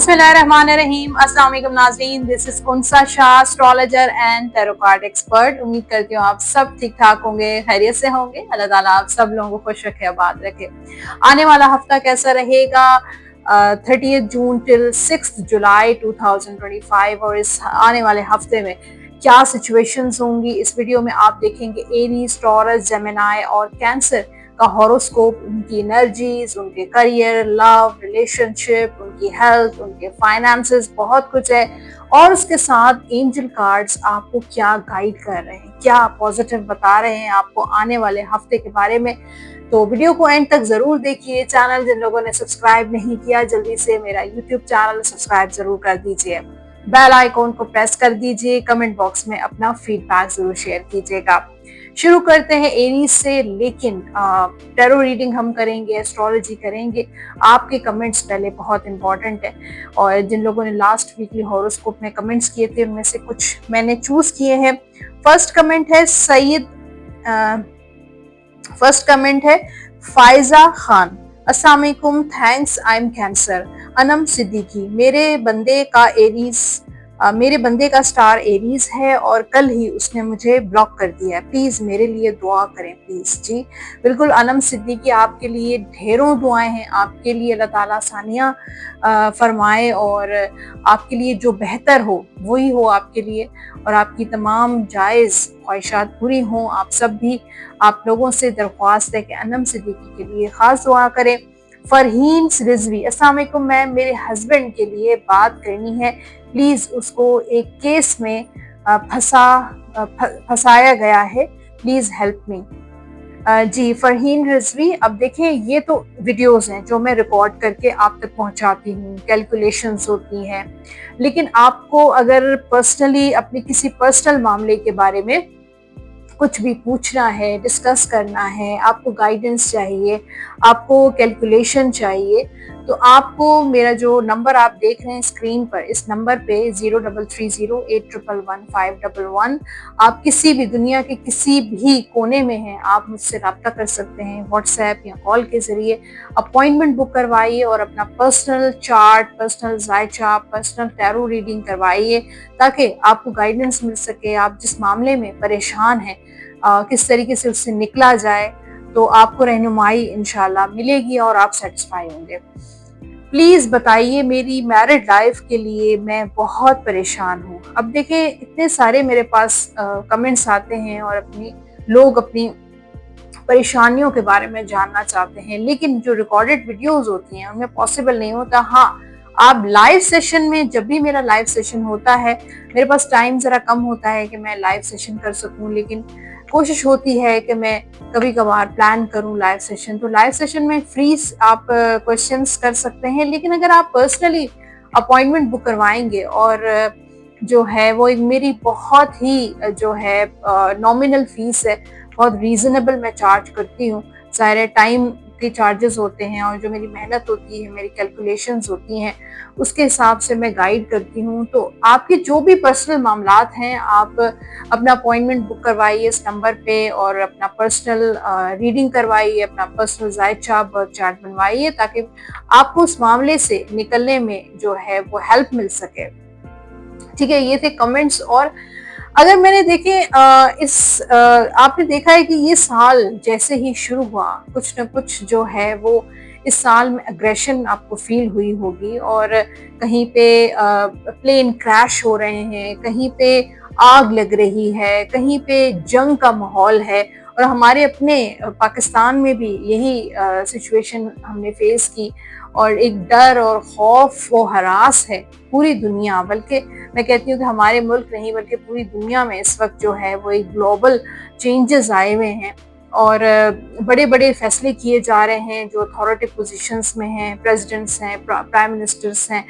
बिस्मिल्लाहिर्रहमानिर्रहीम। अस्सलाम वालेकुम नाज़रीन, this is Unsa Shah, astrologer and tarot card expert. उम्मीद करती हूँ आप सब ठीक ठाक होंगे, खैरियत से होंगे। अल्लाह ताला आप सब लोगों को खुश रखे, आबाद रखे। आने वाला हफ्ता कैसा रहेगा 30 जून टिल 6 जुलाई 2025 और इस आने वाले हफ्ते में क्या सिचुएशंस होंगी, इस वीडियो में आप देखेंगे। एरीज, टॉरस, जेमिनी और कैंसर का हॉरोस्कोप, उनकी एनर्जीज, उनके करियर, लव, रिलेशनशिप, उनकी हेल्थ, उनके फाइनेंसेस, बहुत कुछ है। और उसके साथ एंजल कार्ड्स आपको क्या गाइड कर रहे हैं, क्या पॉजिटिव बता रहे हैं आपको आने वाले हफ्ते के बारे में। तो वीडियो को एंड तक जरूर देखिए। चैनल जिन लोगों ने सब्सक्राइब नहीं किया, जल्दी से मेरा यूट्यूब चैनल सब्सक्राइब जरूर कर दीजिए, बेल आइकॉन को प्रेस कर दीजिए, कमेंट बॉक्स में अपना फीडबैक जरूर शेयर कीजिएगा। शुरू करते हैं एरीज से, लेकिन टैरो रीडिंग हम करेंगे, एस्ट्रोलॉजी करेंगे। आपके कमेंट्स पहले बहुत इंपॉर्टेंट है, और जिन लोगों ने लास्ट वीकली हॉरोस्कोप में कमेंट्स किए थे उनमें से कुछ मैंने चूज किए हैं। फर्स्ट कमेंट है फायजा खान। अस्सलाम वालेकुम, thanks, I am cancer. Anam Siddiqui, मेरे बंदे का स्टार एरीज है और कल ही उसने मुझे ब्लॉक कर दिया है, प्लीज मेरे लिए दुआ करें प्लीज। जी बिल्कुल अनम सिद्दीकी, आपके लिए ढेरों दुआएं हैं। आपके लिए अल्लाह ताला आसानियां फरमाए और आपके लिए जो बेहतर हो वही हो आपके लिए, और आपकी तमाम जायज़ ख्वाहिशात पूरी हों। आप सब भी, आप लोगों से दरख्वास्त है कि अनम सिद्दीकी के लिए खास दुआ करें। फरहीन रिजवी, अस्सलाम वालेकुम मैम, मेरे हस्बैंड के लिए बात करनी है, प्लीज उसको एक केस में फंसाया गया है, प्लीज हेल्प मी। जी फरहीन रिजवी, अब देखें ये तो वीडियोस हैं जो मैं रिकॉर्ड करके आप तक पहुंचाती हूँ, कैलकुलेशंस होती हैं, लेकिन आपको अगर पर्सनली अपने किसी पर्सनल मामले के बारे में कुछ भी पूछना है, डिस्कस करना है, आपको गाइडेंस चाहिए, आपको कैलकुलेशन चाहिए, तो आपको मेरा जो नंबर आप देख रहे हैं स्क्रीन पर, इस नंबर पे 033081115111, आप किसी भी दुनिया के किसी भी कोने में हैं, आप मुझसे रब्ता कर सकते हैं व्हाट्सएप या कॉल के जरिए। अपॉइंटमेंट बुक करवाइए और अपना पर्सनल चार्ट, पर्सनल जायचा, पर्सनल टैरो रीडिंग करवाइए, ताकि आपको गाइडेंस मिल सके। आप जिस मामले में परेशान हैं, किस तरीके से उससे निकला जाए, तो आपको रहनुमाई इंशाल्लाह मिलेगी और आप सेटिस्फाई होंगे। प्लीज बताइए, मेरी मैरिड लाइफ के लिए मैं बहुत परेशान हूँ। अब देखिए इतने सारे मेरे पास कमेंट्स आते हैं और लोग अपनी परेशानियों के बारे में जानना चाहते हैं, लेकिन जो रिकॉर्डेड वीडियोस होती हैं उनमें पॉसिबल नहीं होता। हाँ, आप लाइव सेशन में, जब भी मेरा लाइव सेशन होता है, मेरे पास टाइम जरा कम होता है कि मैं लाइव सेशन कर सकूं, लेकिन कोशिश होती है कि मैं कभी कभार प्लान करूं लाइव सेशन। तो लाइव सेशन में फ्री आप क्वेश्चंस कर सकते हैं, लेकिन अगर आप पर्सनली अपॉइंटमेंट बुक करवाएंगे और जो है वो मेरी बहुत ही जो है नॉमिनल फीस है, बहुत रीजनेबल मैं चार्ज करती हूँ। सारे टाइम के चार्जेस होते हैं और जो मेरी मेहनत होती है, मेरी कैलकुलेशंस होती हैं, उसके हिसाब से मैं गाइड करती हूँ। तो आपके जो भी पर्सनल मामलात हैं, आप अपना अपॉइंटमेंट बुक करवाइए इस नंबर पे और अपना पर्सनल रीडिंग करवाइए, अपना पर्सनल जायचा, बर्थ चार्ट बनवाइए, ताकि आपको उस मामले से निकलने में जो है वो हेल्प मिल सके। ठीक है, ये थे कमेंट्स। और अगर मैंने देखे आपने देखा है कि ये साल जैसे ही शुरू हुआ, कुछ न कुछ जो है वो इस साल में अग्रेशन आपको फील हुई होगी, और कहीं पे प्लेन क्रैश हो रहे हैं, कहीं पे आग लग रही है, कहीं पे जंग का माहौल है। और हमारे अपने पाकिस्तान में भी यही सिचुएशन हमने फेस की, और एक डर और खौफ व हरास है पूरी दुनिया, बल्कि मैं कहती हूँ कि हमारे मुल्क नहीं बल्कि पूरी दुनिया में इस वक्त जो है वो एक ग्लोबल चेंजेस आए हुए हैं, और बड़े बड़े फैसले किए जा रहे हैं। जो अथॉरिटी पोजीशंस में हैं, प्रेसिडेंट्स हैं, प्राइम मिनिस्टर्स हैं,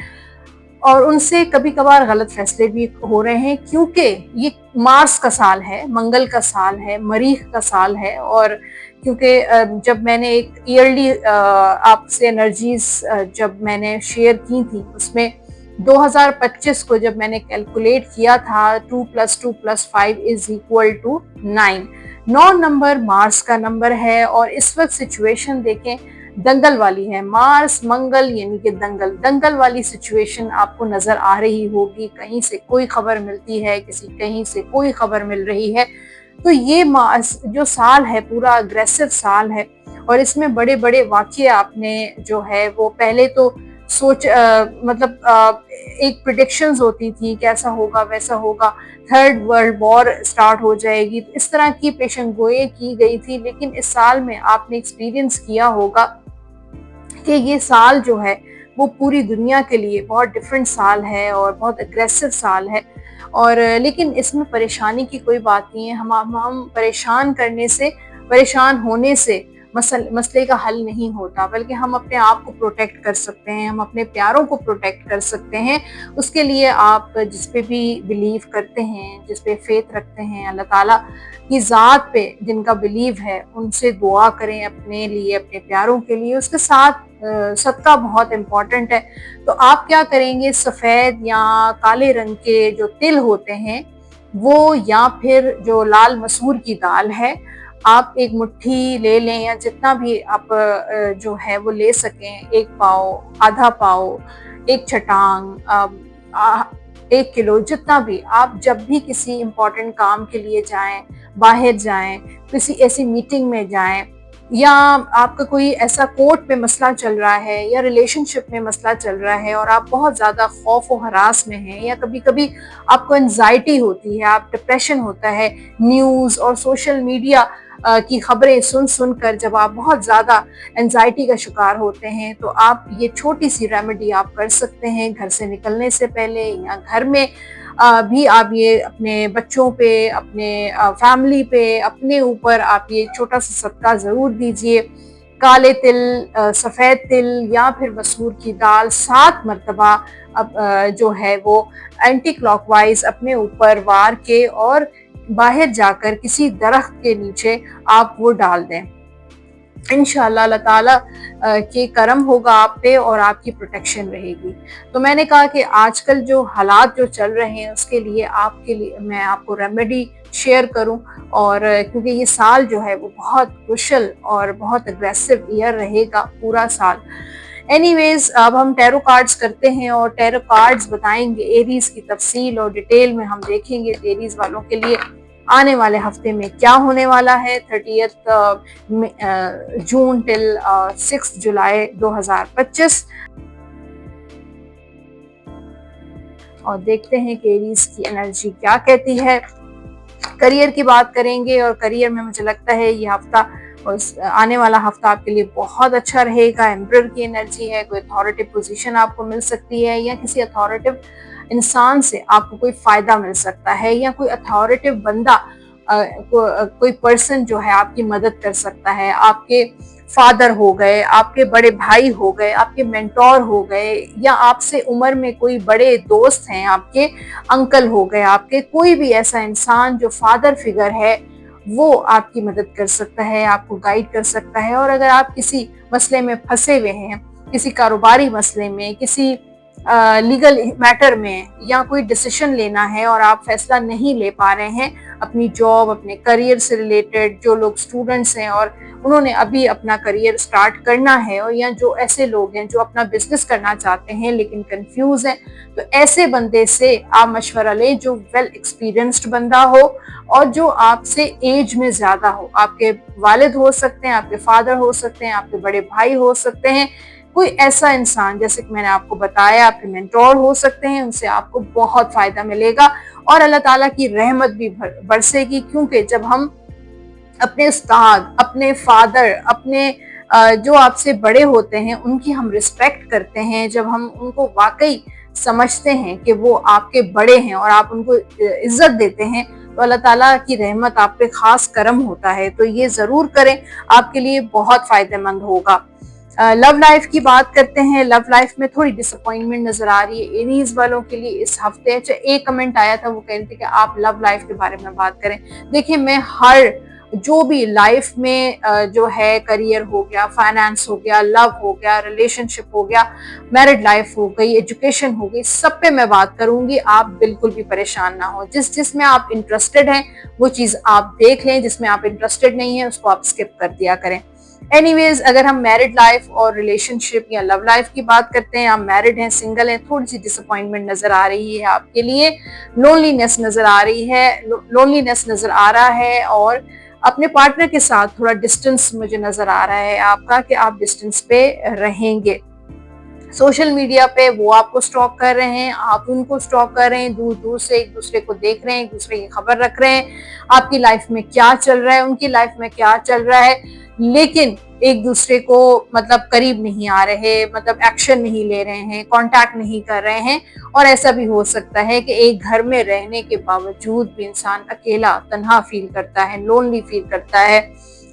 और उनसे कभी कभार गलत फैसले भी हो रहे हैं, क्योंकि ये मार्स का साल है, मंगल का साल है, मरीख का साल है। और क्योंकि जब मैंने एक ईयरली आपसे एनर्जीज जब मैंने शेयर की थी, उसमें 2025 को जब मैंने कैलकुलेट किया था 2 + 2 + 5 = 9। 9 नंबर मार्स का नंबर है, और इस वक्त सिचुएशन देखें, दंगल वाली है, मार्स मंगल यानी कि दंगल दंगल वाली सिचुएशन आपको नजर आ रही होगी। कहीं से कोई खबर मिलती है, किसी कहीं से कोई खबर मिल रही है। तो ये मार्स जो साल है पूरा अग्रेसिव साल है और इसमें बड़े बड़े वाक़ये आपने जो है वो पहले तो मतलब एक प्रिडिक्शंस होती थी कैसा होगा वैसा होगा, थर्ड वर्ल्ड वॉर स्टार्ट हो जाएगी, तो इस तरह की पेशन गोई की गई थी। लेकिन इस साल में आपने एक्सपीरियंस किया होगा कि ये साल जो है वो पूरी दुनिया के लिए बहुत डिफरेंट साल है और बहुत अग्रेसिव साल है। और लेकिन इसमें परेशानी की कोई बात नहीं है। हम परेशान होने से मसले का हल नहीं होता, बल्कि हम अपने आप को प्रोटेक्ट कर सकते हैं, हम अपने प्यारों को प्रोटेक्ट कर सकते हैं। उसके लिए आप जिस पे भी बिलीव करते हैं, जिस पे फेथ रखते हैं, अल्लाह ताला की ज़ात पे जिनका बिलीव है, उनसे दुआ करें अपने लिए, अपने प्यारों के लिए। उसके साथ सदका बहुत इम्पॉर्टेंट है। तो आप क्या करेंगे, सफ़ेद या काले रंग के जो तिल होते हैं वो, या फिर जो लाल मसूर की दाल है, आप एक मुट्ठी ले लें या जितना भी आप जो है वो ले सकें, 1 पाव, आधा पाव, 1 छटांग, 1 किलो, जितना भी आप जब भी किसी इम्पोर्टेंट काम के लिए जाएं, बाहर जाएं, किसी ऐसी मीटिंग में जाएं, या आपका कोई ऐसा कोर्ट में मसला चल रहा है या रिलेशनशिप में मसला चल रहा है और आप बहुत ज़्यादा खौफ और हरास में हैं, या कभी कभी आपको एंजाइटी होती है, आप डिप्रेशन होता है, न्यूज़ और सोशल मीडिया की खबरें सुन सुनकर जब आप बहुत ज़्यादा एंजाइटी का शिकार होते हैं, तो आप ये छोटी सी रेमेडी आप कर सकते हैं घर से निकलने से पहले, या घर में भी आप ये अपने बच्चों पे, अपने फैमिली पे, अपने ऊपर आप ये छोटा सा सदका ज़रूर दीजिए। काले तिल, सफ़ेद तिल या फिर मसूर की दाल 7 मरतबा अब जो है वो एंटी क्लॉकवाइज अपने ऊपर वार के और बाहर जाकर किसी दरख्त के नीचे आप वो डाल दें। इंशाअल्लाह अल्लाह ताला के करम होगा आप पे और आपकी प्रोटेक्शन रहेगी। तो मैंने कहा कि आजकल जो हालात जो चल रहे हैं उसके लिए आपके लिए मैं आपको रेमेडी शेयर करूं, और क्योंकि ये साल जो है वो बहुत क्रुशियल और बहुत अग्रेसिव ईयर रहेगा पूरा साल। एनीवेज, अब हम टैरो कार्ड्स करते हैं और टैरो कार्ड्स बताएंगे एरीज की तफसील और डिटेल में हम देखेंगे एरीज वालों के लिए आने वाले हफ्ते में क्या होने वाला है, 30 जून टिल 6 जुलाई 2025। और देखते हैं कि एरीज की एनर्जी क्या कहती है। करियर की बात करेंगे और करियर में मुझे लगता है ये हफ्ता और आने वाला हफ्ता आपके लिए बहुत अच्छा रहेगा। एम्परर की एनर्जी है, कोई अथॉरिटिव पोजीशन आपको मिल सकती है या किसी अथॉरिटिव इंसान से आपको कोई फायदा मिल सकता है, या कोई अथॉरिटिव बंदा कोई पर्सन जो है आपकी मदद कर सकता है। आपके फादर हो गए, आपके बड़े भाई हो गए, आपके मेंटोर हो गए, या आपसे उम्र में कोई बड़े दोस्त हैं, आपके अंकल हो गए, आपके कोई भी ऐसा इंसान जो फादर फिगर है वो आपकी मदद कर सकता है, आपको गाइड कर सकता है। और अगर आप किसी मसले में फंसे हुए हैं, किसी कारोबारी मसले में, किसी लीगल मैटर में, या कोई डिसीजन लेना है और आप फैसला नहीं ले पा रहे हैं अपनी जॉब, अपने करियर से रिलेटेड, जो लोग स्टूडेंट्स हैं और उन्होंने अभी अपना करियर स्टार्ट करना है, और या जो ऐसे लोग हैं जो अपना बिजनेस करना चाहते हैं लेकिन कंफ्यूज हैं, तो ऐसे बंदे से आप मशवरा लें जो वेल एक्सपीरियंस्ड बंदा हो और जो आपसे एज में ज्यादा हो। आपके वालिद हो सकते हैं, आपके फादर हो सकते हैं, आपके बड़े भाई हो सकते हैं, कोई ऐसा इंसान जैसे कि मैंने आपको बताया, आपके मेंटोर हो सकते हैं, उनसे आपको बहुत फायदा मिलेगा और अल्लाह ताला की रहमत भी बरसेगी। क्योंकि जब हम अपने उस्ताद, अपने फादर, अपने जो आपसे बड़े होते हैं उनकी हम रिस्पेक्ट करते हैं, जब हम उनको वाकई समझते हैं कि वो आपके बड़े हैं और आप उनको इज्जत देते हैं, तो अल्लाह ताला की रहमत आप पे खास करम होता है। तो ये जरूर करें, आपके लिए बहुत फायदेमंद होगा। लव लाइफ की बात करते हैं। लव लाइफ में थोड़ी डिसअपॉइंटमेंट नजर आ रही है एरीज वालों के लिए इस हफ्ते। अच्छा, एक कमेंट आया था, वो कह रहे थे कि आप लव लाइफ के बारे में बात करें। देखिए, मैं हर जो भी लाइफ में जो है, करियर हो गया, फाइनेंस हो गया, लव हो गया, रिलेशनशिप हो गया, मैरिड लाइफ हो गई, एजुकेशन हो गई, सब पे मैं बात करूंगी। आप बिल्कुल भी परेशान ना हो। जिसमें आप इंटरेस्टेड हैं वो चीज आप देख लें, जिसमें आप इंटरेस्टेड नहीं है उसको आप स्किप कर दिया करें। एनीवेज, अगर हम मैरिड लाइफ और रिलेशनशिप या लव लाइफ की बात करते हैं, आप मैरिड हैं, सिंगल हैं, थोड़ी सी डिसअपॉइंटमेंट नजर आ रही है आपके लिए, लोनलीनेस नजर आ रही है, लोनलीनेस नजर आ रहा है, और अपने पार्टनर के साथ थोड़ा डिस्टेंस मुझे नजर आ रहा है आपका, कि आप डिस्टेंस पे रहेंगे। सोशल मीडिया पे वो आपको स्टॉक कर रहे हैं, आप उनको स्टॉक कर रहे हैं, दूर दूर से एक दूसरे को देख रहे हैं, एक दूसरे की खबर रख रहे हैं, आपकी लाइफ में क्या चल रहा है, उनकी लाइफ में क्या चल रहा है, लेकिन एक दूसरे को मतलब करीब नहीं आ रहे, मतलब एक्शन नहीं ले रहे हैं, कांटेक्ट नहीं कर रहे हैं। और ऐसा भी हो सकता है कि एक घर में रहने के बावजूद भी इंसान अकेला, तन्हा फील करता है, लोनली फील करता है,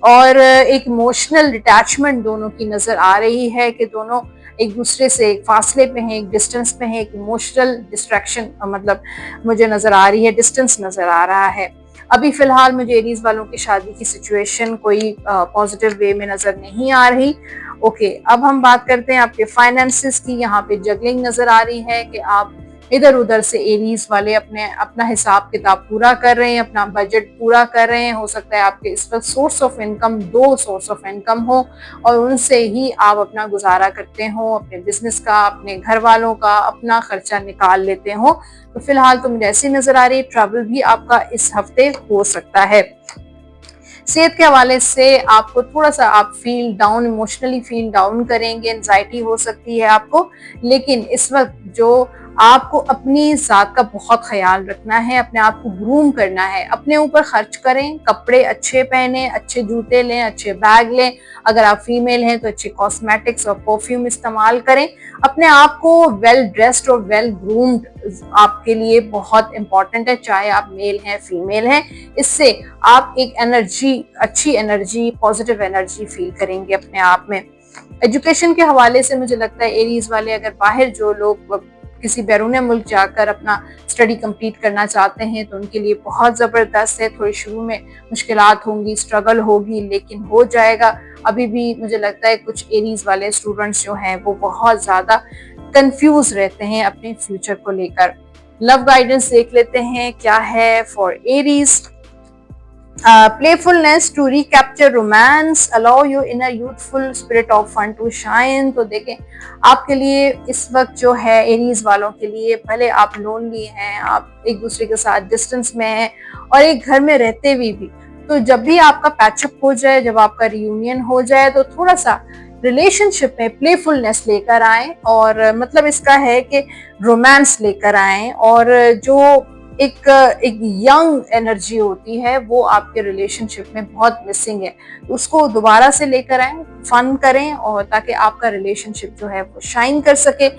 और एक इमोशनल डिटैचमेंट दोनों की नजर आ रही है, कि दोनों एक दूसरे से एक फासले पे हैं, एक डिस्टेंस पे हैं, एक इमोशनल डिस्ट्रैक्शन मतलब मुझे नजर आ रही है, डिस्टेंस नजर आ रहा है। अभी फिलहाल मुझे एरीज वालों की शादी की सिचुएशन कोई पॉजिटिव वे में नजर नहीं आ रही। ओके, अब हम बात करते हैं आपके फाइनेंसेस की। यहाँ पे जगलिंग नजर आ रही है कि आप इधर उधर से एरीज वाले अपना हिसाब किताब पूरा कर रहे हैं, अपना बजट पूरा कर रहे हैं। हो सकता है आपके इस वक्त source of income, 2 source of income हो और उनसे ही आप अपना गुजारा करते हो, अपने बिजनेस का, अपने घर वालों का, अपना खर्चा निकाल लेते हो। तो फिलहाल तो मुझे ऐसी नजर आ रही है, ट्रबल भी आपका इस हफ्ते हो सकता है। सेहत के हवाले से आपको थोड़ा सा आप feel down, emotionally feel down करेंगे, एंजाइटी हो सकती है आपको, लेकिन इस वक्त जो आपको अपनी जात का बहुत ख्याल रखना है, अपने आप को ग्रूम करना है, अपने ऊपर खर्च करें, कपड़े अच्छे पहने, अच्छे जूते लें, अच्छे बैग लें, अगर आप फीमेल हैं तो अच्छे कॉस्मेटिक्स और परफ्यूम इस्तेमाल करें, अपने आप को वेल ड्रेस्ड और वेल ग्रूम्ड आपके लिए बहुत इंपॉर्टेंट है, चाहे आप मेल हैं फीमेल हैं। इससे आप एक एनर्जी, अच्छी एनर्जी, पॉजिटिव एनर्जी फील करेंगे अपने आप में। एजुकेशन के हवाले से मुझे लगता है एरीज वाले, अगर बाहर जो लोग किसी बैरून मुल्क जाकर अपना स्टडी कंप्लीट करना चाहते हैं तो उनके लिए बहुत ज़बरदस्त है। थोड़ी शुरू में मुश्किलात होंगी, स्ट्रगल होगी, लेकिन हो जाएगा। अभी भी मुझे लगता है कुछ एरीज वाले स्टूडेंट्स जो हैं वो बहुत ज़्यादा कंफ्यूज रहते हैं अपने फ्यूचर को लेकर। लव गाइडेंस देख लेते हैं क्या है for Aries. playfulness to recapture romance, allow your inner youthful spirit of fun to shine। तो देखें आपके लिए इस वक्त जो है एरीज वालों के लिए, भले आप लोनली हैं, आप एक दूसरे के साथ डिस्टेंस में हैं और एक घर में रहते हुए भी, तो जब भी आपका पैचअप हो जाए, जब आपका रियूनियन हो जाए, तो थोड़ा सा रिलेशनशिप में प्लेफुलनेस लेकर आए, और मतलब इसका है कि रोमांस लेकर आए, और जो एक यंग एनर्जी होती है वो आपके रिलेशनशिप में बहुत मिसिंग है, उसको दोबारा से लेकर आए, फन करें, और ताकि आपका रिलेशनशिप जो है वो शाइन कर सके।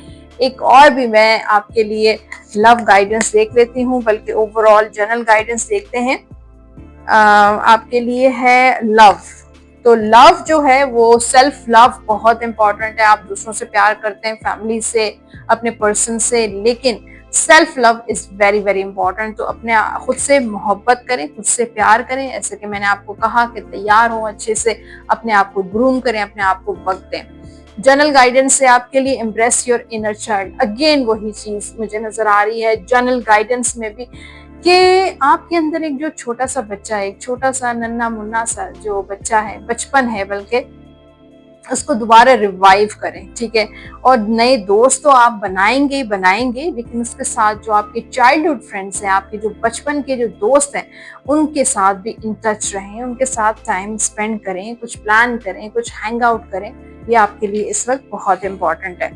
एक और भी मैं आपके लिए लव गाइडेंस देख लेती हूँ, बल्कि ओवरऑल जनरल गाइडेंस देखते हैं। आपके लिए है लव। तो लव जो है वो सेल्फ लव बहुत इंपॉर्टेंट है। आप दूसरों से प्यार करते हैं, फैमिली से, अपने पर्सन से, लेकिन self love is very very important. तो अपने खुद से मोहब्बत करें, खुद से प्यार करें, ऐसे कि मैंने आपको कहा कि तैयार हो, अच्छे से अपने आप को ग्रूम करें, अपने आप को वक्त दें। जनरल गाइडेंस से आपके लिए embrace your inner child, again वही चीज मुझे नजर आ रही है जनरल गाइडेंस में भी, कि आपके अंदर एक जो छोटा सा बच्चा है, एक छोटा सा नन्ना मुन्ना सा जो बच्चा है, बचपन है बल्कि, उसको दोबारा रिवाइव करें, ठीक है। और नए दोस्त तो आप बनाएंगे ही बनाएंगे, लेकिन उसके साथ जो आपके चाइल्डहुड फ्रेंड्स हैं, आपके जो बचपन के जो दोस्त हैं, उनके साथ भी इन टच रहें, उनके साथ टाइम स्पेंड करें, कुछ प्लान करें, कुछ हैंग आउट करें। ये आपके लिए इस वक्त बहुत इम्पोर्टेंट है।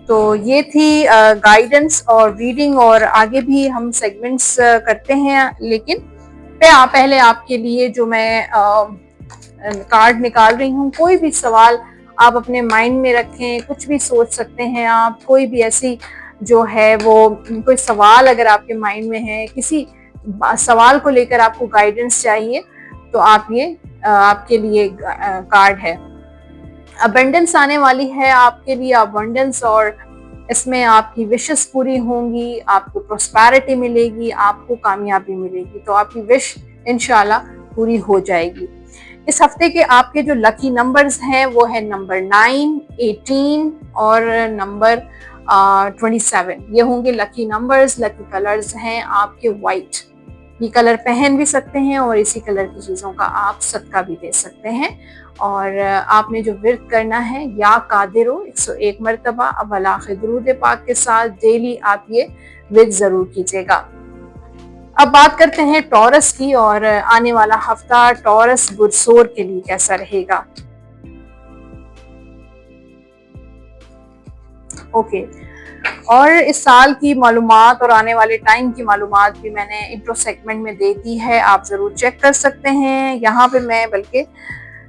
तो ये थी गाइडेंस और रीडिंग, और आगे भी हम सेगमेंट्स करते हैं, लेकिन पहले आपके लिए जो मैं कार्ड निकाल रही हूँ, कोई भी सवाल आप अपने माइंड में रखें, कुछ भी सोच सकते हैं आप, कोई भी ऐसी जो है वो कोई सवाल अगर आपके माइंड में है, किसी सवाल को लेकर आपको गाइडेंस चाहिए, तो आप ये आपके लिए कार्ड है। अबंडेंस आने वाली है आपके लिए, अबंडेंस, और इसमें आपकी विशेस पूरी होंगी, आपको प्रोस्पेरिटी मिलेगी, आपको कामयाबी मिलेगी। तो आपकी विश इंशाल्लाह पूरी हो जाएगी। इस हफ्ते के आपके जो लकी नंबर्स हैं वो है नंबर 9, 18 और नंबर 27। ये होंगे लकी नंबर्स। लकी कलर्स हैं आपके व्हाइट, ये कलर पहन भी सकते हैं और इसी कलर की चीज़ों का आप सदका भी दे सकते हैं। और आपने जो विर्द करना है, या कादिरो 101 मरतबा अवलाखे दुरूद पाक के साथ डेली आप ये विर्द ज़रूर कीजिएगा। अब बात करते हैं टॉरस की, और आने वाला हफ्ता टॉरस गुरसोर के लिए कैसा रहेगा। ओके, और इस साल की मालूमात और आने वाले टाइम की मालूमात भी मैंने इंट्रो सेगमेंट में दे दी है, आप ज़रूर चेक कर सकते हैं। यहाँ पे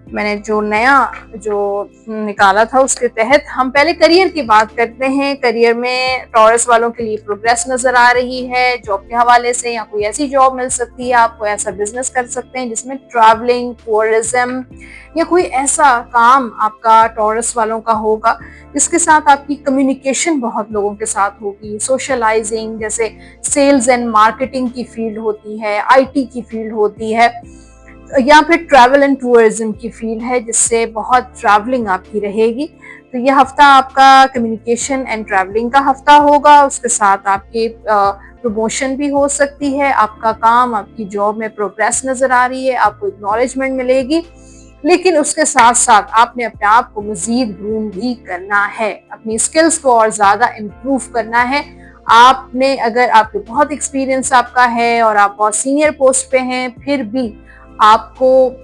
मैंने जो नया जो निकाला था उसके तहत हम पहले करियर की बात करते हैं। करियर में टॉरस वालों के लिए प्रोग्रेस नजर आ रही है जॉब के हवाले से, या कोई ऐसी जॉब मिल सकती है, आपको ऐसा बिजनेस कर सकते हैं जिसमें ट्रैवलिंग, टूरिज्म या कोई ऐसा काम आपका टॉरस वालों का होगा जिसके साथ आपकी कम्युनिकेशन बहुत लोगों के साथ होगी। सोशलाइजिंग, जैसे सेल्स एंड मार्केटिंग की फील्ड होती है, आईटी की फील्ड होती है, या फिर ट्रैवल एंड टूरिज्म की फील्ड है जिससे बहुत ट्रैवलिंग आपकी रहेगी। तो ये हफ्ता आपका कम्युनिकेशन एंड ट्रैवलिंग का हफ्ता होगा। उसके साथ आपके प्रमोशन भी हो सकती है, आपका काम, आपकी जॉब में प्रोग्रेस नजर आ रही है, आपको एक्नॉलेजमेंट मिलेगी। लेकिन उसके साथ साथ आपने अपने आप को मजीद ग्रूम भी करना है, अपनी स्किल्स को और ज्यादा इम्प्रूव करना है। आपने, अगर आपके बहुत एक्सपीरियंस आपका है और आप बहुत सीनियर पोस्ट पे हैं, फिर भी आपको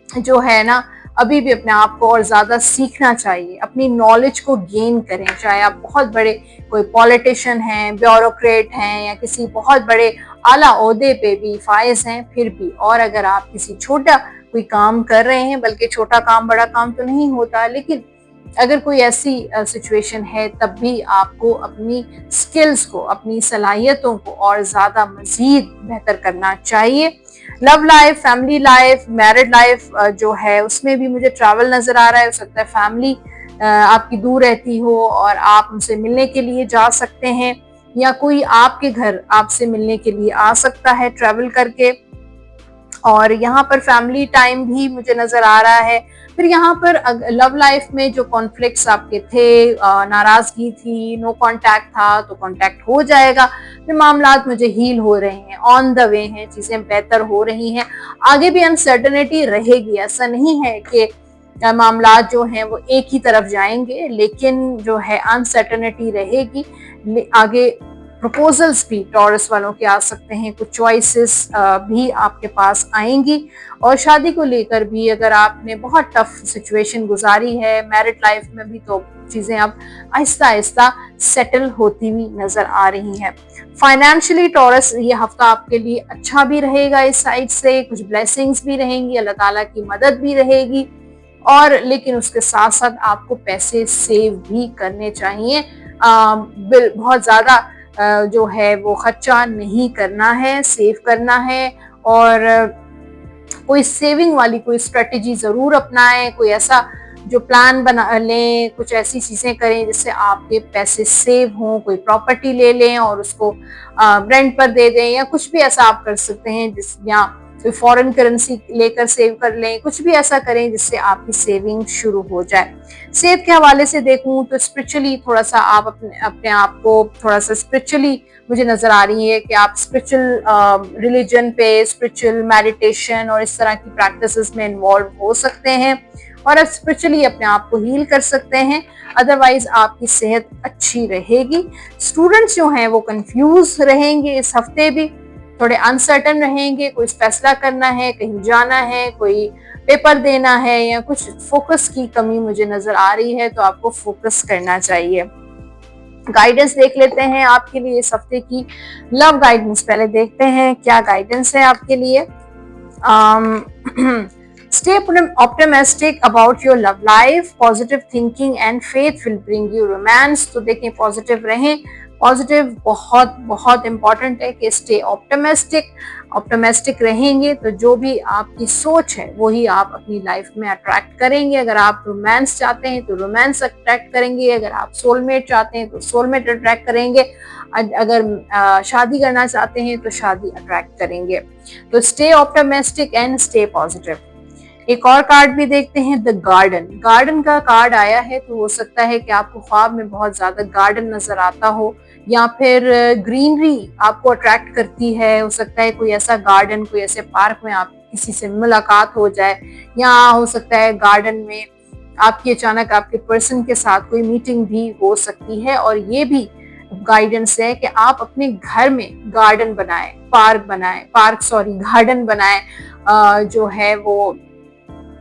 जो है ना अभी भी अपने आप को और ज्यादा सीखना चाहिए, अपनी नॉलेज को गेन करें। चाहे आप बहुत बड़े कोई पॉलिटिशियन हैं, ब्यूरोक्रेट हैं, या किसी बहुत बड़े आला ओहदे पे भी फाइज हैं, फिर भी, और अगर आप किसी छोटा कोई काम कर रहे हैं, बल्कि छोटा काम बड़ा काम तो नहीं होता, लेकिन अगर कोई ऐसी सिचुएशन है, तब भी आपको अपनी स्किल्स को, अपनी सलाहियतों को और ज्यादा मजीद बेहतर करना चाहिए। Love life, family life, married life जो है उसमें भी मुझे ट्रैवल नजर आ रहा है। हो सकता है फैमिली आपकी दूर रहती हो और आप उनसे मिलने के लिए जा सकते हैं, या कोई आपके घर आपसे मिलने के लिए आ सकता है ट्रैवल करके। और यहाँ पर फैमिली टाइम भी मुझे नजर आ रहा है। फिर यहाँ पर लव लाइफ में जो कॉन्फ्लिक्ट्स आपके थे, नाराजगी थी, नो कांटेक्ट था, तो कांटेक्ट हो जाएगा। फिर मामलात मुझे हील हो रहे हैं, ऑन द वे हैं, चीजें बेहतर हो रही हैं। आगे भी अनसर्टेनिटी रहेगी, ऐसा नहीं है कि मामलात जो हैं वो एक ही तरफ जाएंगे, लेकिन जो है अनसर्टेनिटी रहेगी। आगे प्रपोजल्स भी टॉरस वालों के आ सकते हैं, कुछ चॉइसेस भी आपके पास आएंगी। और शादी को लेकर भी अगर आपने बहुत टफ सिचुएशन गुजारी है मैरिड लाइफ में भी, तो चीजें अब आहिस्ता आहिस्ता सेटल होती हुई नजर आ रही हैं। फाइनेंशियली टॉरस ये हफ्ता आपके लिए अच्छा भी रहेगा, इस साइड से कुछ ब्लेसिंग्स भी रहेंगी, अल्लाह ताला की मदद भी रहेगी। और लेकिन उसके साथ साथ आपको पैसे सेव भी करने चाहिए, बहुत ज्यादा जो है वो खर्चा नहीं करना है, सेव करना है। और कोई सेविंग वाली कोई स्ट्रेटेजी जरूर अपनाएं, कोई ऐसा जो प्लान बना लें, कुछ ऐसी चीजें करें जिससे आपके पैसे सेव हों। कोई प्रॉपर्टी ले लें और उसको रेंट पर दे दें, या कुछ भी ऐसा आप कर सकते हैं या कोई फॉरेन करेंसी लेकर सेव कर लें, कुछ भी ऐसा करें जिससे आपकी सेविंग शुरू हो जाए। सेहत के हवाले से देखूं तो स्पिरिचुअली थोड़ा सा आप अपने आप को थोड़ा सा स्पिरिचुअली मुझे नजर आ रही है कि आप स्पिरिचुअल रिलीजन पे, स्पिरिचुअल मेडिटेशन और इस तरह की प्रैक्टिसेस में इन्वॉल्व हो सकते हैं, और आप स्पिरिचुअली अपने आप को हील कर सकते हैं। अदरवाइज आपकी सेहत अच्छी रहेगी। स्टूडेंट्स जो हैं वो कंफ्यूज रहेंगे इस हफ्ते भी, थोड़े अनसर्टन रहेंगे, कोई फैसला करना है, कहीं जाना है, कोई पेपर देना है, या कुछ फोकस की कमी मुझे नजर आ रही है, तो आपको फोकस करना चाहिए। गाइडेंस देख लेते हैं आपके लिए इस हफ्ते की। लव गाइडेंस पहले देखते हैं क्या गाइडेंस है आपके लिए। Stay optimistic about your love life. Positive thinking and faith will bring you romance. तो देखें पॉजिटिव रहें, पॉजिटिव बहुत बहुत इम्पॉर्टेंट है कि स्टे ऑप्टिमिस्टिक रहेंगे तो जो भी आपकी सोच है वही आप अपनी लाइफ में अट्रैक्ट करेंगे। अगर आप रोमांस चाहते हैं तो रोमांस अट्रैक्ट करेंगे, अगर आप सोलमेट चाहते हैं तो सोलमेट अट्रैक्ट करेंगे, अगर शादी करना चाहते हैं तो शादी अट्रैक्ट करेंगे। तो stay optimistic and stay positive. एक और कार्ड भी देखते हैं, द गार्डन का कार्ड आया है, तो हो सकता है कि आपको ख्वाब में बहुत ज्यादा गार्डन नजर आता हो, या फिर ग्रीनरी आपको अट्रैक्ट करती है, हो सकता है कोई ऐसा गार्डन, कोई ऐसे पार्क में आप किसी से मुलाकात हो जाए, या हो सकता है गार्डन में आपकी अचानक आपके पर्सन के साथ कोई मीटिंग भी हो सकती है। और ये भी गाइडेंस है कि आप अपने घर में गार्डन बनाएं, गार्डन बनाएं, जो है वो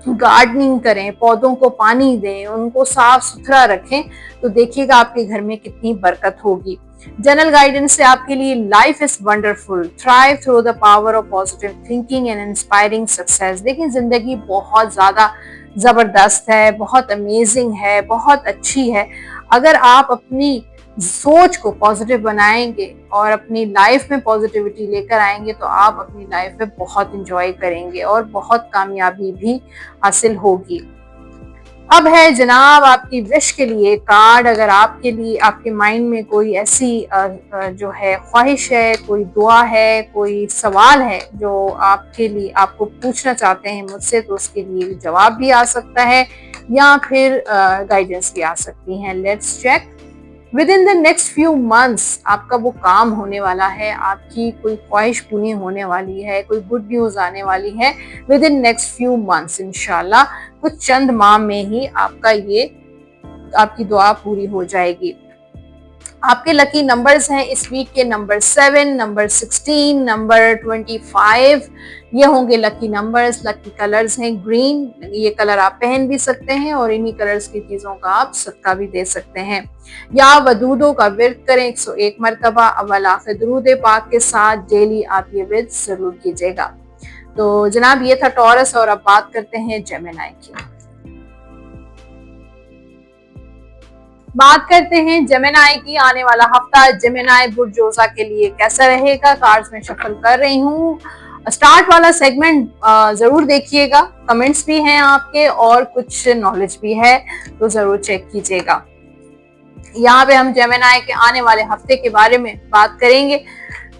गार्डनिंग करें, पौधों को पानी दें, उनको साफ सुथरा रखें, तो देखिएगा आपके घर में कितनी बरकत होगी। जनरल गाइडेंस से आपके लिए life is wonderful, thrive through the power of positive thinking and inspiring success. देखिए जिंदगी बहुत ज्यादा जबरदस्त है, बहुत अमेजिंग है, बहुत अच्छी है। अगर आप अपनी सोच को पॉजिटिव बनाएंगे और अपनी लाइफ में पॉजिटिविटी लेकर आएंगे तो आप अपनी लाइफ में बहुत इंजॉय करेंगे और बहुत कामयाबी भी हासिल होगी। अब है जनाब आपकी विश के लिए कार्ड। अगर आपके लिए आपके माइंड में कोई ऐसी जो है ख्वाहिश है, कोई दुआ है, कोई सवाल है जो आपके लिए आपको पूछना चाहते हैं मुझसे, तो उसके लिए जवाब भी आ सकता है या फिर गाइडेंस भी आ सकती है। Let's check. Within the next few months आपका वो काम होने वाला है, आपकी कोई ख्वाहिश पूरी होने वाली है, कोई गुड न्यूज आने वाली है with in next few months. इंशाल्लाह कुछ चंद माह में ही आपकी दुआ पूरी हो जाएगी। आपके लकी नंबर्स हैं इस वीक के नंबर 7, नंबर 16, नंबर 25, ये होंगे लकी नंबर्स। लकी कलर्स हैं ग्रीन, ये कलर आप पहन भी सकते हैं और इन्हीं कलर्स की चीजों का आप सदका भी दे सकते हैं। या वदूदों का विर्द करें 101 मरतबा अव्वल आखिर दुरूद पाक के साथ डेली आप ये विर्द जरूर कीजिएगा। तो जनाब ये था टॉरस और अब बात करते हैं जेमिनी की। बात करते हैं जेमिनी की। आने वाला हफ्ता जेमिनी बुर्जोजा के लिए कैसा रहेगा, कार्ड्स में शफल कर रही हूँ। स्टार्ट वाला सेगमेंट जरूर देखिएगा, कमेंट्स भी हैं आपके और कुछ नॉलेज भी है, तो जरूर चेक कीजिएगा। यहाँ पे हम जेमिनी के आने वाले हफ्ते के बारे में बात करेंगे।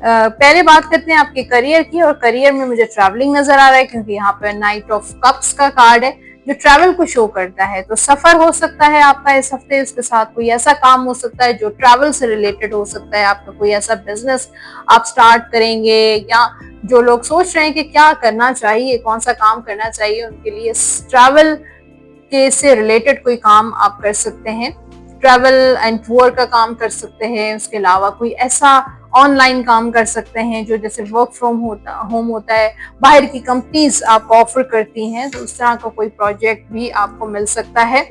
पहले बात करते हैं आपके करियर की, और करियर में मुझे ट्रैवलिंग नजर आ रहा है क्योंकि यहाँ पे नाइट ऑफ कप्स का कार्ड है जो ट्रैवल को शो करता है। तो सफर हो सकता है आपका इस हफ्ते, उसके साथ कोई ऐसा काम हो सकता है जो ट्रैवल से रिलेटेड हो सकता है। आपका कोई ऐसा बिजनेस आप स्टार्ट करेंगे, या जो लोग सोच रहे हैं कि क्या करना चाहिए, कौन सा काम करना चाहिए, उनके लिए ट्रैवल के से रिलेटेड कोई काम आप कर सकते हैं। ट्रैवल एंड टूर का काम कर सकते हैं, उसके अलावा कोई ऐसा ऑनलाइन काम कर सकते हैं जो जैसे वर्क फ्रॉम होम होता है, बाहर की कंपनीज आपको ऑफर करती हैं, तो उस तरह का कोई प्रोजेक्ट भी आपको मिल सकता है।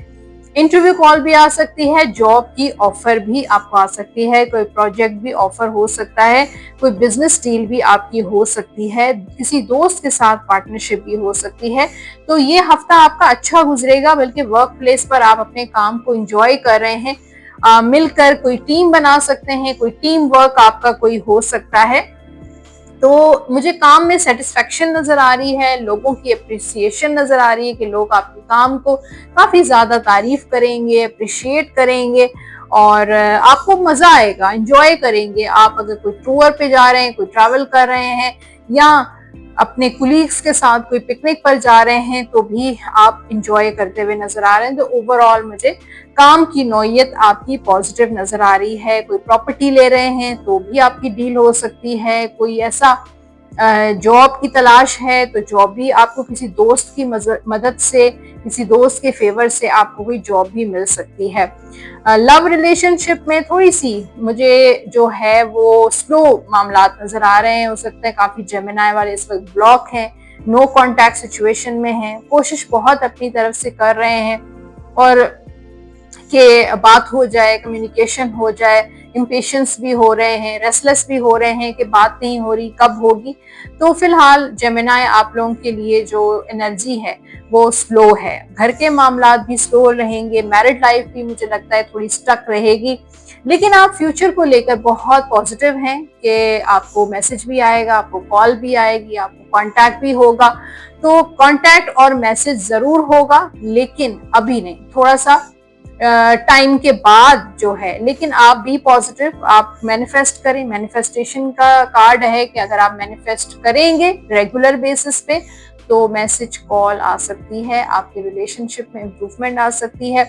इंटरव्यू कॉल भी आ सकती है, जॉब की ऑफर भी आपको आ सकती है, कोई प्रोजेक्ट भी ऑफर हो सकता है, कोई बिजनेस डील भी आपकी हो सकती है, किसी दोस्त के साथ पार्टनरशिप भी हो सकती है। तो ये हफ्ता आपका अच्छा गुजरेगा, बल्कि वर्क प्लेस पर आप अपने काम को एंजॉय कर रहे हैं। मिलकर कोई टीम बना सकते हैं, कोई टीम वर्क आपका कोई हो सकता है। तो मुझे काम में सेटिस्फेक्शन नजर आ रही है, लोगों की अप्रिसिएशन नजर आ रही है कि लोग आपके काम को काफी ज्यादा तारीफ करेंगे, अप्रिशिएट करेंगे और आपको मजा आएगा, एंजॉय करेंगे। आप अगर कोई टूर पे जा रहे हैं, कोई ट्रैवल कर रहे हैं, या अपने कुलीग्स के साथ कोई पिकनिक पर जा रहे हैं, तो भी आप इंजॉय करते हुए नजर आ रहे हैं। तो ओवरऑल मुझे काम की नौयत आपकी पॉजिटिव नजर आ रही है। कोई प्रॉपर्टी ले रहे हैं तो भी आपकी डील हो सकती है। कोई ऐसा जॉब की तलाश है तो जॉब भी आपको किसी दोस्त की मदद से, किसी दोस्त के फेवर से आपको कोई जॉब भी मिल सकती है। लव रिलेशनशिप में थोड़ी सी मुझे जो है वो स्लो मामलात नजर आ रहे हैं। हो सकता है काफी जेमिनी वाले इस वक्त ब्लॉक हैं, नो कांटेक्ट सिचुएशन में हैं, कोशिश बहुत अपनी तरफ से कर रहे हैं और कि बात हो जाए, कम्युनिकेशन हो जाए, इम्पेशंस भी हो रहे हैं, रेस्टलेस भी हो रहे हैं कि बात नहीं हो रही, कब होगी। तो फिलहाल जेमिनी आप लोगों के लिए जो एनर्जी है वो स्लो है। घर के मामलात भी स्लो रहेंगे, मैरिड लाइफ भी मुझे लगता है थोड़ी स्टक रहेगी, लेकिन आप फ्यूचर को लेकर बहुत पॉजिटिव हैं कि आपको मैसेज भी आएगा, आपको कॉल भी आएगी, आपको कांटेक्ट भी होगा। तो कांटेक्ट और मैसेज जरूर होगा, लेकिन अभी नहीं, थोड़ा सा टाइम के बाद जो है। लेकिन आप भी पॉजिटिव, आप मैनिफेस्ट करें। मैनिफेस्टेशन का कार्ड है कि अगर आप मैनिफेस्ट करेंगे रेगुलर बेसिस पे तो मैसेज कॉल आ सकती है, आपके रिलेशनशिप में इम्प्रूवमेंट आ सकती है।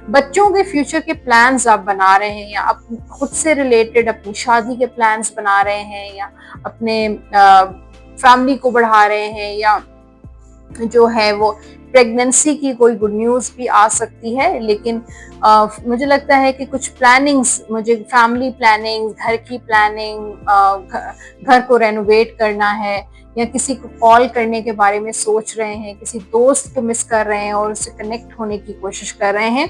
बच्चों के फ्यूचर के प्लान्स आप बना रहे हैं, या आप खुद से रिलेटेड अपनी शादी के प्लान्स बना रहे हैं, या अपने फैमिली को बढ़ा रहे हैं, या जो है वो प्रेगनेंसी की कोई गुड न्यूज़ भी आ सकती है। लेकिन मुझे लगता है कि कुछ प्लानिंग्स, मुझे फैमिली प्लानिंग, घर की प्लानिंग, घर को रेनोवेट करना है, या किसी को कॉल करने के बारे में सोच रहे हैं, किसी दोस्त को मिस कर रहे हैं और उससे कनेक्ट होने की कोशिश कर रहे हैं।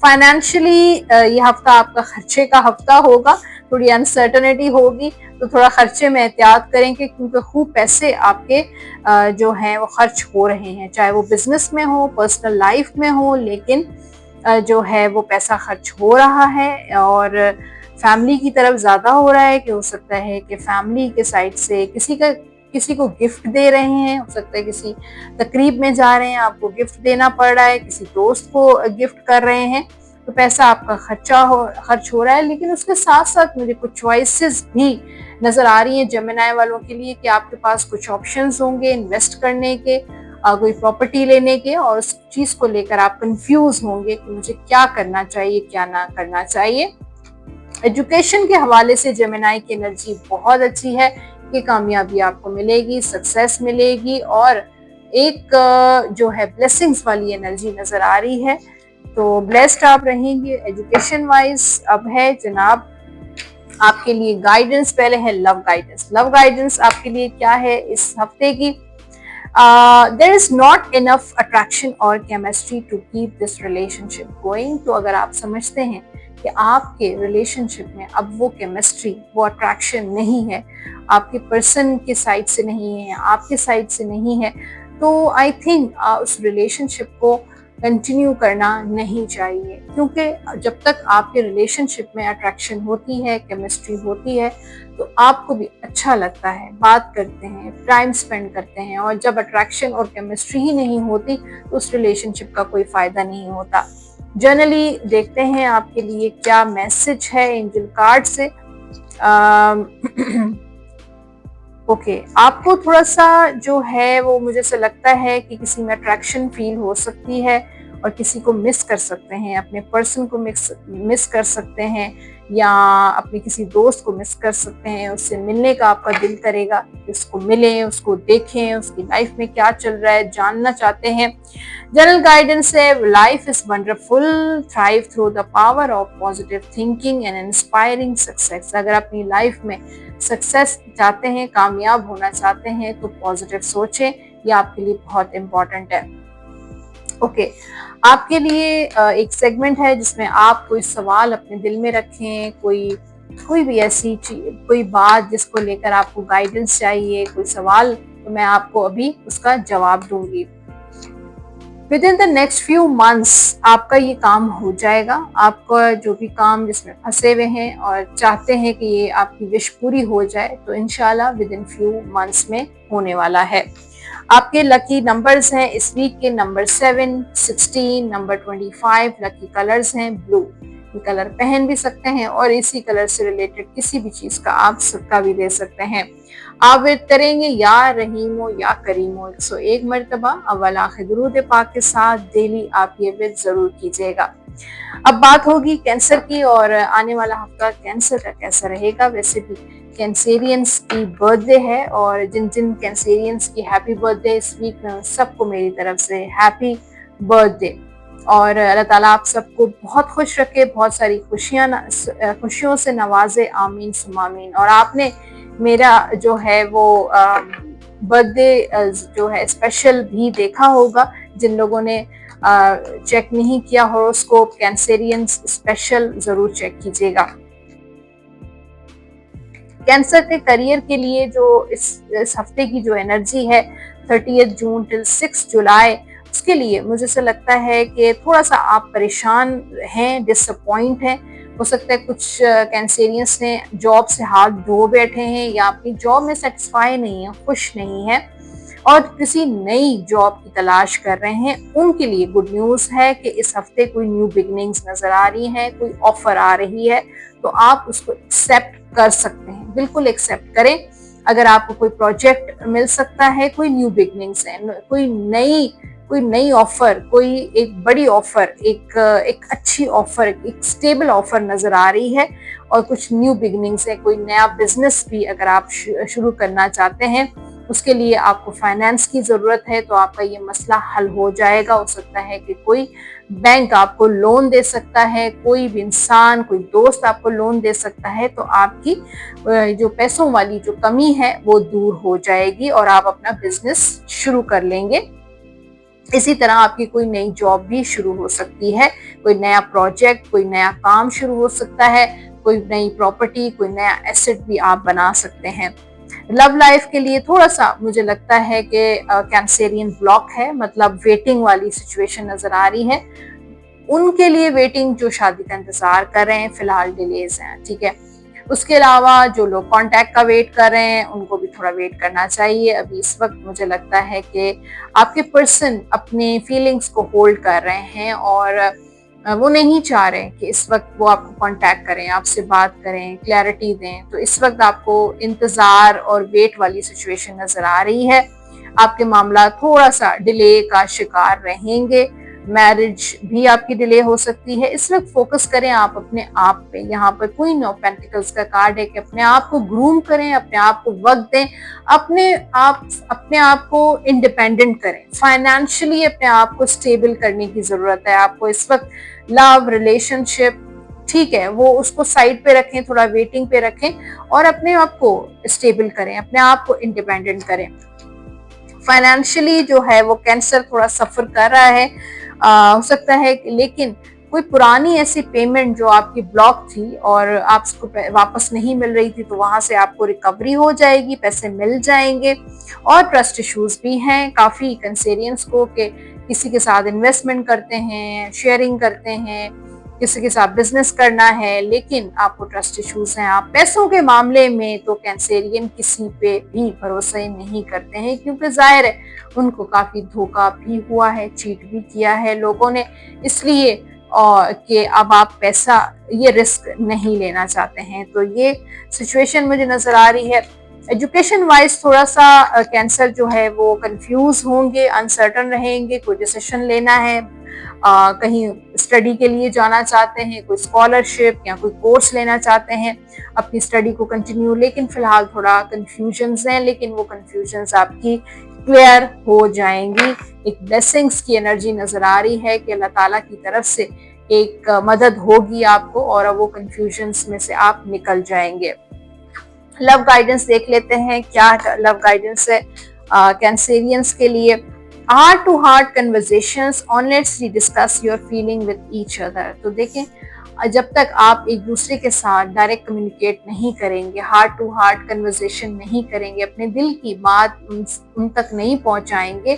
फाइनेंशियली ये हफ्ता आपका खर्चे का हफ्ता होगा, थोड़ी अनसर्टनिटी होगी, तो थोड़ा खर्चे में एहतियात करेंगे, क्योंकि खूब पैसे आपके जो हैं वो खर्च हो रहे हैं, चाहे वो बिजनेस में हो, पर्सनल लाइफ में हो, लेकिन जो है वो पैसा खर्च हो रहा है। और फैमिली की तरफ ज़्यादा हो रहा है, कि हो सकता है कि फैमिली के साइड से किसी को गिफ्ट दे रहे हैं, हो सकता है किसी तकरीब में जा रहे हैं, आपको गिफ्ट देना पड़ रहा है, किसी दोस्त को गिफ्ट कर रहे हैं, तो पैसा आपका खर्च हो रहा है। लेकिन उसके साथ साथ मुझे कुछ चॉइसेस भी नजर आ रही हैं जेमिनी वालों के लिए, कि आपके पास कुछ ऑप्शंस होंगे इन्वेस्ट करने के, कोई प्रॉपर्टी लेने के, और उस चीज को लेकर आप कंफ्यूज होंगे कि मुझे क्या करना चाहिए, क्या ना करना चाहिए। एजुकेशन के हवाले से जेमिनी की एनर्जी बहुत अच्छी है, कि कामयाबी आपको मिलेगी, सक्सेस मिलेगी, और एक जो है ब्लेसिंग्स वाली एनर्जी नजर आ रही है। तो ब्लेस्ड आप रहेंगे एजुकेशन वाइज। अब है जनाब आपके लिए गाइडेंस। पहले है लव गाइडेंस। लव गाइडेंस आपके लिए क्या है इस हफ्ते की? There is not enough attraction और chemistry to keep this relationship going. तो अगर आप समझते हैं कि आपके रिलेशनशिप में अब वो केमिस्ट्री, वो अट्रैक्शन नहीं है, आपके पर्सन के साइड से नहीं है, आपके साइड से नहीं है, तो आई थिंक उस रिलेशनशिप को कंटिन्यू करना नहीं चाहिए। क्योंकि जब तक आपके रिलेशनशिप में अट्रैक्शन होती है, केमिस्ट्री होती है, तो आपको भी अच्छा लगता है, बात करते हैं, टाइम स्पेंड करते हैं। और जब अट्रैक्शन और केमिस्ट्री ही नहीं होती, तो उस रिलेशनशिप का कोई फायदा नहीं होता। जनरली देखते हैं आपके लिए क्या मैसेज है एंजल कार्ड से। ओके, आपको थोड़ा सा जो है वो मुझे से लगता है कि किसी में अट्रैक्शन फील हो सकती है, और किसी को मिस कर सकते हैं, अपने पर्सन को मिस कर सकते हैं, या अपने किसी दोस्त को मिस कर सकते हैं। उससे मिलने का आपका दिल करेगा, उसको मिलें, उसको देखें, उसकी लाइफ में क्या चल रहा है जानना चाहते हैं। जनरल गाइडेंस है life is wonderful, thrive through the power of positive thinking and inspiring success. अगर अपनी लाइफ में सक्सेस चाहते हैं, कामयाब होना चाहते हैं, तो पॉजिटिव सोचें, ये आपके लिए बहुत इंपॉर्टेंट है। ओके, आपके लिए एक सेगमेंट है जिसमें आप कोई सवाल अपने दिल में रखें, कोई भी ऐसी चीज, कोई बात जिसको लेकर आपको गाइडेंस चाहिए, कोई सवाल, तो मैं आपको अभी उसका जवाब दूंगी। With in the next few months आपका ये काम हो जाएगा। आपका जो भी काम जिसमें फंसे हुए हैं और चाहते हैं कि ये आपकी विश पूरी हो जाए, तो इंशाल्लाह विद इन फ्यू मंथ्स में होने वाला है। आपके लकी नंबर्स हैं इस वीक के नंबर 7, 16, नंबर 25। लकी कलर्स हैं ब्लू, ये कलर पहन भी सकते हैं, और इसी कलर से रिलेटेड किसी भी चीज का आप सदका भी दे सकते हैं। आप विर्द करेंगे या रहीमो या करीमो 101 मरतबा अव्वल आखिर दुरूद पाक के साथ डेली आप ये विर्द जरूर कीजिएगा। अब बात होगी कैंसर की, और आने वाला हफ्ता कैंसर का कैसा रहेगा। वैसे भी कैंसेरियंस की बर्थडे है, और जिन जिन कैंसेरियंस की हैप्पी बर्थडे इस वीक में, सबको मेरी तरफ से हैप्पी बर्थडे। और अल्लाह ताला आप सबको बहुत खुश रखे, बहुत सारी खुशियों से नवाजे, आमीन सुम्मा आमीन। और आपने मेरा जो है वो बर्थडे जो है स्पेशल भी देखा होगा। जिन लोगों ने चेक नहीं किया हॉरोस्कोप कैंसेरियंस स्पेशल, जरूर चेक कीजिएगा। कैंसर के करियर के लिए जो इस हफ्ते की जो एनर्जी है 30 जून टिल 6 जुलाई, उसके लिए मुझे से लगता है कि थोड़ा सा आप परेशान हैं, डिसअपॉइंट हैं। हो सकता है कुछ कैंसेरियंस ने जॉब से हाथ धो बैठे हैं, या अपनी जॉब में सेटिस्फाई नहीं है, खुश नहीं है, और किसी नई जॉब की तलाश कर रहे हैं। उनके लिए गुड न्यूज़ है कि इस हफ्ते कोई न्यू बिगनिंग्स नजर आ रही हैं, कोई ऑफर आ रही है, तो आप उसको एक्सेप्ट कर सकते हैं, बिल्कुल एक्सेप्ट करें। अगर आपको कोई प्रोजेक्ट मिल सकता है, कोई न्यू बिगनिंग्स है, कोई नई ऑफर, कोई एक बड़ी ऑफर, एक अच्छी ऑफर, एक स्टेबल ऑफर नजर आ रही है और कुछ न्यू बिगनिंग्स है, कोई नया बिजनेस भी अगर आप शुरू करना चाहते हैं, उसके लिए आपको फाइनेंस की जरूरत है, तो आपका ये मसला हल हो जाएगा। हो सकता है कि कोई बैंक आपको लोन दे सकता है, कोई भी इंसान, कोई दोस्त आपको लोन दे सकता है, तो आपकी जो पैसों वाली जो कमी है वो दूर हो जाएगी और आप अपना बिजनेस शुरू कर लेंगे। इसी तरह आपकी कोई नई जॉब भी शुरू हो सकती है, कोई नया प्रोजेक्ट, कोई नया काम शुरू हो सकता है, कोई नई प्रॉपर्टी, कोई नया एसेट भी आप बना सकते हैं। लव लाइफ के लिए थोड़ा सा मुझे लगता है कि कैंसेरियन ब्लॉक है, मतलब वेटिंग वाली सिचुएशन नजर आ रही है। उनके लिए वेटिंग जो शादी का इंतजार कर रहे हैं, फिलहाल डिलेज हैं, ठीक है। उसके अलावा जो लोग कांटेक्ट का वेट कर रहे हैं, उनको भी थोड़ा वेट करना चाहिए। अभी इस वक्त मुझे लगता है कि आपके पर्सन अपने फीलिंग्स को होल्ड कर रहे हैं और वो नहीं चाह रहे कि इस वक्त वो आपको कांटेक्ट करें, आपसे बात करें, क्लैरिटी दें। तो इस वक्त आपको इंतजार और वेट वाली सिचुएशन नजर आ रही है। आपके मामला थोड़ा सा डिले का शिकार रहेंगे, मैरिज भी आपकी डिले हो सकती है। इस वक्त फोकस करें आप अपने आप पे। यहाँ पर क्वीन ऑफ पेंटिकल्स का कार्ड है कि अपने आप को ग्रूम करें, अपने आप को वक्त दें, अपने आप को इंडिपेंडेंट करें, फाइनेंशियली अपने आप को स्टेबल करने की जरूरत है आपको इस वक्त। लव रिलेशनशिप, ठीक है, वो उसको साइड पे रखें, थोड़ा वेटिंग पे रखें और अपने आप को स्टेबल करें, अपने आप को इंडिपेंडेंट करें। फाइनेंशियली जो है वो कैंसर थोड़ा सफर कर रहा है, हो सकता है लेकिन कोई पुरानी ऐसी पेमेंट जो आपकी ब्लॉक थी और आपको वापस नहीं मिल रही थी, तो वहां से आपको रिकवरी हो जाएगी, पैसे मिल जाएंगे। और ट्रस्ट इश्यूज भी हैं काफी कैंसेरियंस को कि किसी के साथ इन्वेस्टमेंट करते हैं, शेयरिंग करते हैं, किसी के साथ बिजनेस करना है, लेकिन आपको ट्रस्ट इश्यूज हैं। आप पैसों के मामले में तो कैंसेरियन किसी पे भी भरोसा नहीं करते हैं, क्योंकि जाहिर है उनको काफी धोखा भी हुआ है, चीट भी किया है लोगों ने, इसलिए और कि अब आप पैसा ये रिस्क नहीं लेना चाहते हैं। तो ये सिचुएशन मुझे नजर आ रही है। एजुकेशन वाइज थोड़ा सा कैंसर जो है वो कंफ्यूज होंगे, अनसर्टन रहेंगे, कोई डिसीजन लेना है, कहीं स्टडी के लिए जाना चाहते हैं, कोई स्कॉलरशिप या कोई कोर्स लेना चाहते हैं अपनी स्टडी को कंटिन्यू, लेकिन फिलहाल थोड़ा कंफ्यूजन्स हैं, लेकिन वो कंफ्यूजन्स आपकी क्लियर हो जाएंगी। एक ब्लेसिंग्स की एनर्जी नजर आ रही है कि अल्लाह ताला की तरफ से एक मदद होगी आपको और वो कंफ्यूजन्स में से आप निकल जाएंगे। लव गाइडेंस देख लेते हैं, क्या लव गाइडेंस है कैंसेरियंस के लिए। Heart to heart conversations, honestly discuss your feeling with each other. तो देखें, जब तक आप एक दूसरे के साथ डायरेक्ट कम्युनिकेट नहीं करेंगे, हार्ट टू हार्ट कन्वर्सेशन नहीं करेंगे, अपने दिल की बात उन तक नहीं पहुंचाएंगे,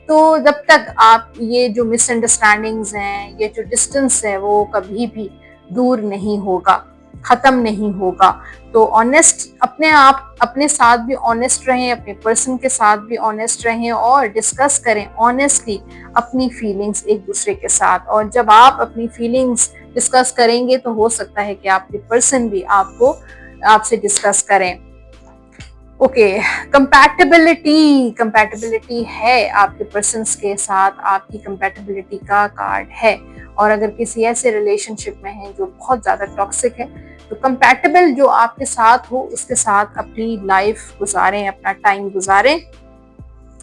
तो जब तक आप ये जो मिसअंडरस्टैंडिंग्स हैं, ये जो डिस्टेंस है, वो कभी भी दूर नहीं होगा, खत्म नहीं होगा। तो ऑनेस्ट, अपने साथ भी ऑनेस्ट रहें, अपने पर्सन के साथ भी ऑनेस्ट रहें और डिस्कस करें ऑनेस्टली अपनी फीलिंग्स एक दूसरे के साथ। और जब आप अपनी फीलिंग्स डिस्कस करेंगे तो हो सकता है कि आपके पर्सन भी आपसे डिस्कस करें। ओके, कंपैटिबिलिटी है आपके पर्सन्स के साथ, आपकी कंपैटिबिलिटी का कार्ड है। और अगर किसी ऐसे रिलेशनशिप में है जो बहुत ज्यादा टॉक्सिक है, तो कंपैटिबल जो आपके साथ हो उसके साथ अपनी लाइफ गुजारें, अपना टाइम गुजारें।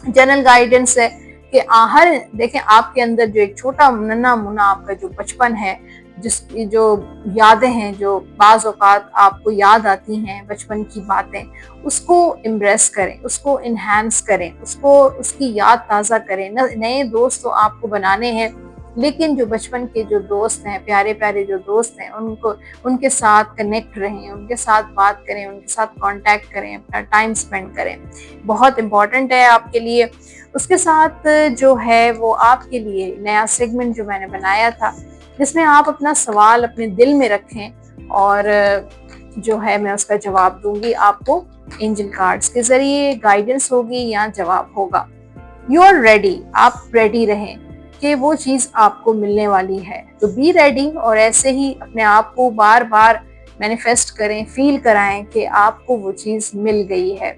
जनरल गाइडेंस है कि हर देखें, आपके अंदर जो एक छोटा नन्हा मुन्ना आपका जो बचपन है, जिसकी जो यादें हैं, जो बाज औकात आपको याद आती हैं बचपन की बातें, उसको इम्प्रेस करें, उसको इन्हांस करें, उसकी याद ताज़ा करें। नए दोस्त तो आपको बनाने हैं, लेकिन जो बचपन के जो दोस्त हैं, प्यारे प्यारे जो दोस्त हैं, उनके साथ कनेक्ट रहें, उनके साथ बात करें, उनके साथ कांटेक्ट करें, अपना टाइम स्पेंड करें, बहुत इम्पॉर्टेंट है आपके लिए। उसके साथ जो है वो आपके लिए नया सेगमेंट जो मैंने बनाया था, जिसमें आप अपना सवाल अपने दिल में रखें और जो है मैं उसका जवाब दूंगी आपको। एंजल कार्ड्स के जरिए गाइडेंस होगी या जवाब होगा। यू आर रेडी, आप रेडी रहें कि वो चीज आपको मिलने वाली है, तो बी रेडी। और ऐसे ही अपने आप को बार बार मैनिफेस्ट करें, फील कराएं कि आपको वो चीज मिल गई है।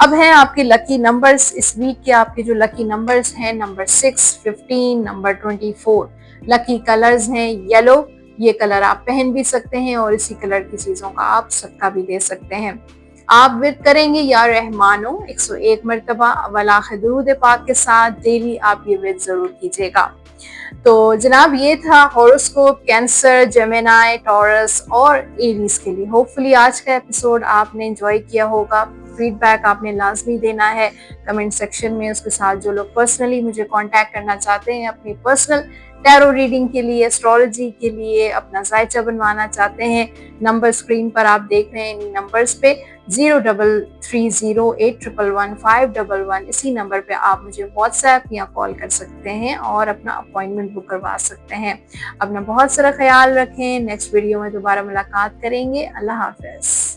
अब हैं आपके लकी नंबर्स। इस वीक के आपके जो लकी नंबर्स हैं, नंबर 6, 15, नंबर 24। लकी कलर्स हैं येलो, ये कलर आप पहन भी सकते हैं और इसी कलर की चीजों का आप सदका भी दे सकते हैं। आप विद करेंगे या रहमानो 101 मरतबा अवल आखिर दुरूद पाक के साथ। डेली आप ये विद जरूर कीजिएगा। तो जनाब ये था हॉरोस्कोप कैंसर, जेमिनी, टॉरस और एरीज के लिए। होपफुली आज का एपिसोड आपने एंजॉय किया होगा। फीडबैक आपने लाजमी देना है कमेंट सेक्शन में। उसके साथ जो लोग पर्सनली मुझे कांटेक्ट करना चाहते हैं अपनी पर्सनल टैरो रीडिंग के लिए, एस्ट्रोलॉजी के लिए, अपना जायचा बनवाना चाहते हैं, नंबर स्क्रीन पर आप देख रहे हैं। इन नंबर्स पे 033081111511 इसी नंबर पे आप मुझे व्हाट्सएप या कॉल कर सकते हैं और अपना अपॉइंटमेंट बुक करवा सकते हैं। अपना बहुत सारा ख्याल रखें। नेक्स्ट वीडियो में दोबारा मुलाकात करेंगे। अल्लाह हाफिज।